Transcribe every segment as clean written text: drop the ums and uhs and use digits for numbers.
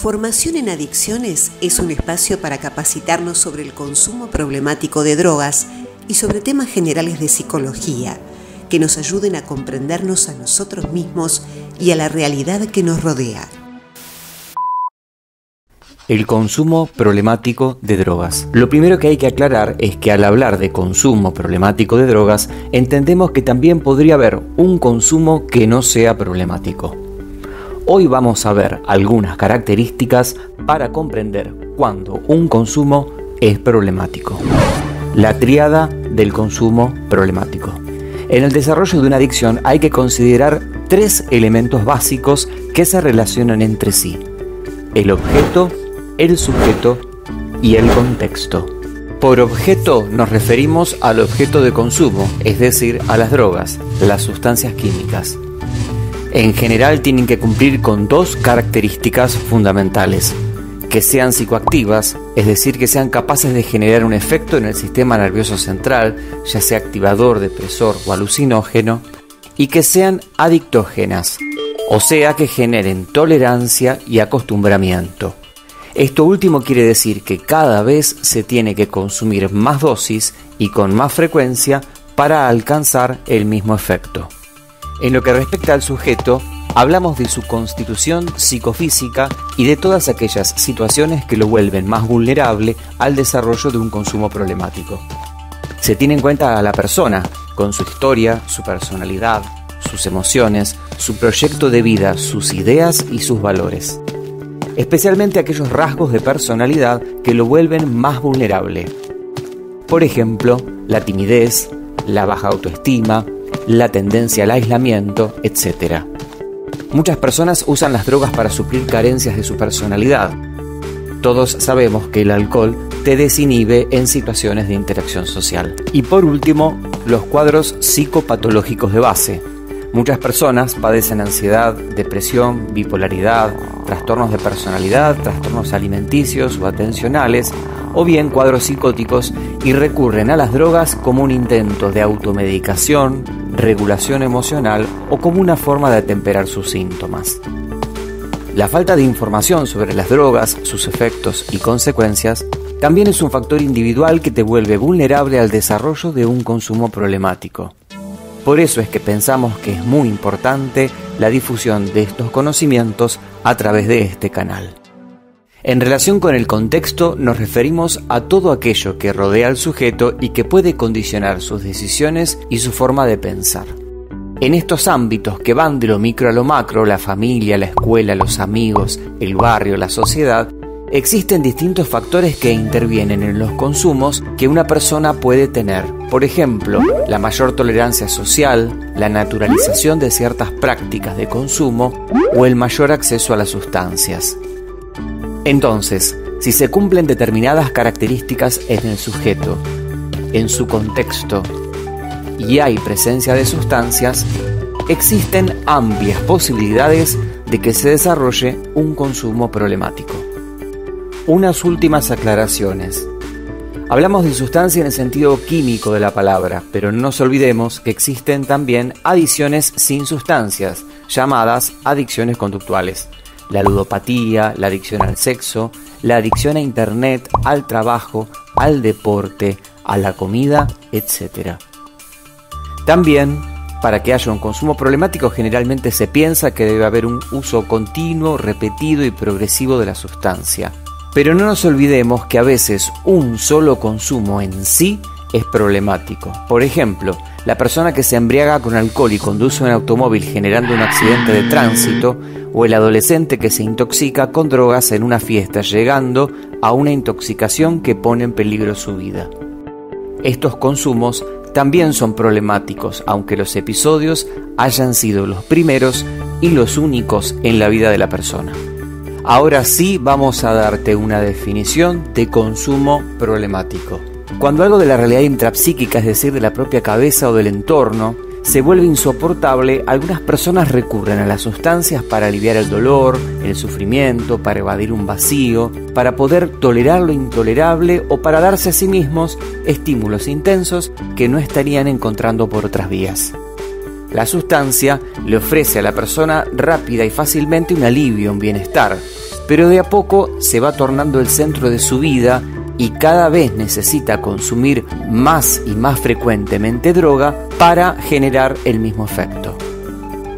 Formación en Adicciones es un espacio para capacitarnos sobre el consumo problemático de drogas y sobre temas generales de psicología que nos ayuden a comprendernos a nosotros mismos y a la realidad que nos rodea. El consumo problemático de drogas. Lo primero que hay que aclarar es que al hablar de consumo problemático de drogas, entendemos que también podría haber un consumo que no sea problemático. Hoy vamos a ver algunas características para comprender cuándo un consumo es problemático. La tríada del consumo problemático. En el desarrollo de una adicción hay que considerar 3 elementos básicos que se relacionan entre sí: el objeto, el sujeto y el contexto. Por objeto nos referimos al objeto de consumo, es decir, a las drogas, las sustancias químicas. En general tienen que cumplir con 2 características fundamentales: que sean psicoactivas, es decir, que sean capaces de generar un efecto en el sistema nervioso central, ya sea activador, depresor o alucinógeno, y que sean adictógenas, o sea, que generen tolerancia y acostumbramiento. Esto último quiere decir que cada vez se tiene que consumir más dosis y con más frecuencia para alcanzar el mismo efecto. En lo que respecta al sujeto, hablamos de su constitución psicofísica y de todas aquellas situaciones que lo vuelven más vulnerable al desarrollo de un consumo problemático. Se tiene en cuenta a la persona, con su historia, su personalidad, sus emociones, su proyecto de vida, sus ideas y sus valores. Especialmente aquellos rasgos de personalidad que lo vuelven más vulnerable. Por ejemplo, la timidez, la baja autoestima, la tendencia al aislamiento, etc. Muchas personas usan las drogas para suplir carencias de su personalidad. Todos sabemos que el alcohol te desinhibe en situaciones de interacción social. Y por último, los cuadros psicopatológicos de base. Muchas personas padecen ansiedad, depresión, bipolaridad, trastornos de personalidad, trastornos alimenticios o atencionales, o bien cuadros psicóticos, y recurren a las drogas como un intento de automedicación, regulación emocional o como una forma de atemperar sus síntomas. La falta de información sobre las drogas, sus efectos y consecuencias también es un factor individual que te vuelve vulnerable al desarrollo de un consumo problemático. Por eso es que pensamos que es muy importante la difusión de estos conocimientos a través de este canal. En relación con el contexto, nos referimos a todo aquello que rodea al sujeto y que puede condicionar sus decisiones y su forma de pensar. En estos ámbitos que van de lo micro a lo macro, la familia, la escuela, los amigos, el barrio, la sociedad, existen distintos factores que intervienen en los consumos que una persona puede tener. Por ejemplo, la mayor tolerancia social, la naturalización de ciertas prácticas de consumo o el mayor acceso a las sustancias. Entonces, si se cumplen determinadas características en el sujeto, en su contexto, y hay presencia de sustancias, existen amplias posibilidades de que se desarrolle un consumo problemático. Unas últimas aclaraciones. Hablamos de sustancia en el sentido químico de la palabra, pero no nos olvidemos que existen también adicciones sin sustancias, llamadas adicciones conductuales. La ludopatía, la adicción al sexo, la adicción a internet, al trabajo, al deporte, a la comida, etc. También, para que haya un consumo problemático, generalmente se piensa que debe haber un uso continuo, repetido y progresivo de la sustancia. Pero no nos olvidemos que a veces un solo consumo en sí es problemático. Por ejemplo, la persona que se embriaga con alcohol y conduce un automóvil generando un accidente de tránsito, o el adolescente que se intoxica con drogas en una fiesta, llegando a una intoxicación que pone en peligro su vida. Estos consumos también son problemáticos, aunque los episodios hayan sido los primeros y los únicos en la vida de la persona. Ahora sí vamos a darte una definición de consumo problemático. Cuando algo de la realidad intrapsíquica, es decir, de la propia cabeza o del entorno, se vuelve insoportable, algunas personas recurren a las sustancias para aliviar el dolor, el sufrimiento, para evadir un vacío, para poder tolerar lo intolerable o para darse a sí mismos estímulos intensos que no estarían encontrando por otras vías. La sustancia le ofrece a la persona rápida y fácilmente un alivio, un bienestar. pero de a poco se va tornando el centro de su vida y cada vez necesita consumir más y más frecuentemente droga para generar el mismo efecto.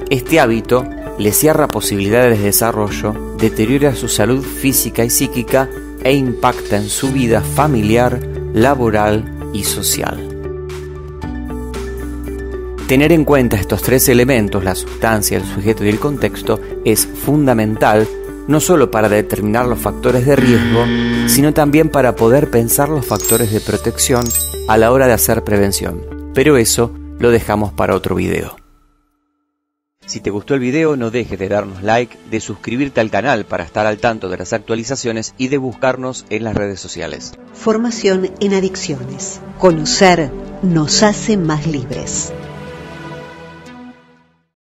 Este hábito le cierra posibilidades de desarrollo, deteriora su salud física y psíquica e impacta en su vida familiar, laboral y social. Tener en cuenta estos tres elementos, la sustancia, el sujeto y el contexto, es fundamental no solo para determinar los factores de riesgo, sino también para poder pensar los factores de protección a la hora de hacer prevención. Pero eso lo dejamos para otro video. Si te gustó el video, no dejes de darnos like, de suscribirte al canal para estar al tanto de las actualizaciones y de buscarnos en las redes sociales. Formación en adicciones. Conocer nos hace más libres.